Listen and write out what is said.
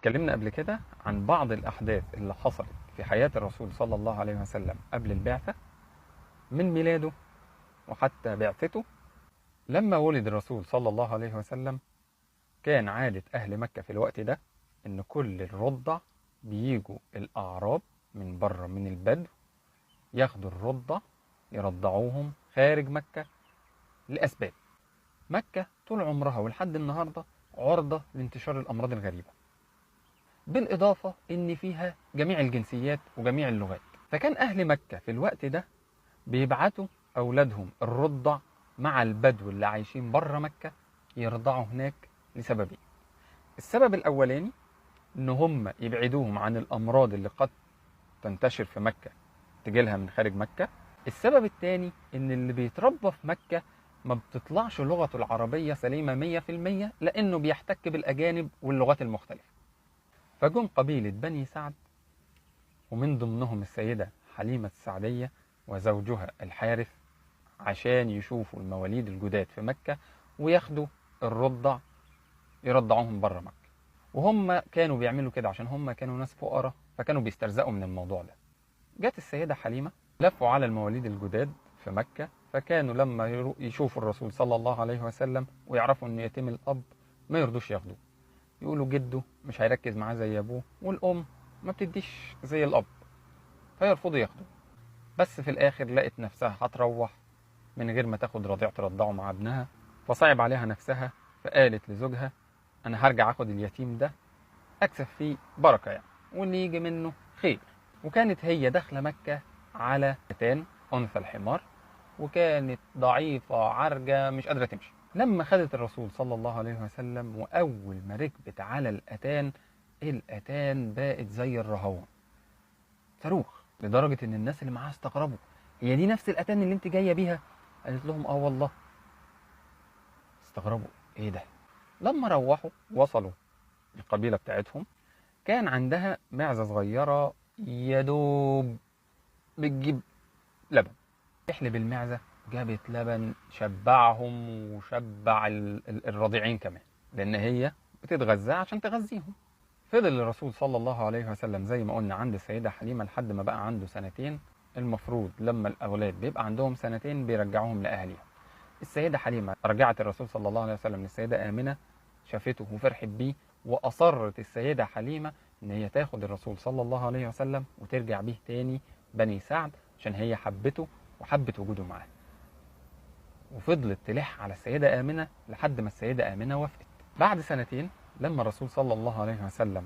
اتكلمنا قبل كده عن بعض الأحداث اللي حصلت في حياة الرسول صلى الله عليه وسلم قبل البعثة، من ميلاده وحتى بعثته. لما ولد الرسول صلى الله عليه وسلم كان عادة أهل مكة في الوقت ده إن كل الرضع بيجوا الأعراب من بره من البدو، ياخدوا الرضع يرضعوهم خارج مكة لأسباب. مكة طول عمرها ولحد النهاردة عرضة لانتشار الأمراض الغريبة، بالإضافة إن فيها جميع الجنسيات وجميع اللغات. فكان أهل مكة في الوقت ده بيبعتوا أولادهم الرضع مع البدو اللي عايشين بره مكة يرضعوا هناك لسببين. السبب الأولاني إن هم يبعدوهم عن الأمراض اللي قد تنتشر في مكة تجيلها من خارج مكة. السبب الثاني إن اللي بيتربى في مكة ما بتطلعش لغته العربية سليمة 100%، لأنه بيحتك بالأجانب واللغات المختلفة. فجم قبيلة بني سعد، ومن ضمنهم السيدة حليمة السعدية وزوجها الحارث، عشان يشوفوا المواليد الجداد في مكة وياخدوا الرضع يرضعوهم بره مكة. وهم كانوا بيعملوا كده عشان هم كانوا ناس فقراء، فكانوا بيسترزقوا من الموضوع ده. جت السيدة حليمة، لفوا على المواليد الجداد في مكة، فكانوا لما يشوفوا الرسول صلى الله عليه وسلم ويعرفوا ان يتم الأب ما يرضوش ياخدوه، يقولوا جده مش هيركز معاه زي ابوه، والام ما بتديش زي الاب، فيرفضوا ياخدوه. بس في الاخر لقت نفسها هتروح من غير ما تاخد رضيع ترضعه مع ابنها، فصعب عليها نفسها، فقالت لزوجها انا هرجع اخد اليتيم ده اكسب فيه بركه يعني، واللي يجي منه خير. وكانت هي داخله مكه على اتان انثى الحمار، وكانت ضعيفه عرجه مش قادره تمشي. لما خدت الرسول صلى الله عليه وسلم واول ما ركبت على الاتان بقت زي الرهوان، صاروخ، لدرجه ان الناس اللي معاها استغربوا، هي دي نفس الاتان اللي انت جايه بيها؟ قالت لهم اه والله. استغربوا ايه ده. لما روحوا وصلوا القبيله بتاعتهم، كان عندها معزه صغيره يدوب بتجيب لبن، تحلب المعزه، جابت لبن شبعهم وشبع الرضيعين كمان، لان هي بتتغذى عشان تغذيهم. فضل الرسول صلى الله عليه وسلم زي ما قلنا عند السيدة حليمة لحد ما بقى عنده سنتين. المفروض لما الأولاد بيبقى عندهم سنتين بيرجعوهم لأهلهم. السيدة حليمة رجعت الرسول صلى الله عليه وسلم للسيدة آمنة، شافته وفرحت بيه، وأصرت السيدة حليمة إن هي تاخد الرسول صلى الله عليه وسلم وترجع بيه تاني بني سعد، عشان هي حبته وحبت وجوده معاه. وفضلت تلح على السيدة آمنة لحد ما السيدة آمنة وافقت. بعد سنتين لما الرسول صلى الله عليه وسلم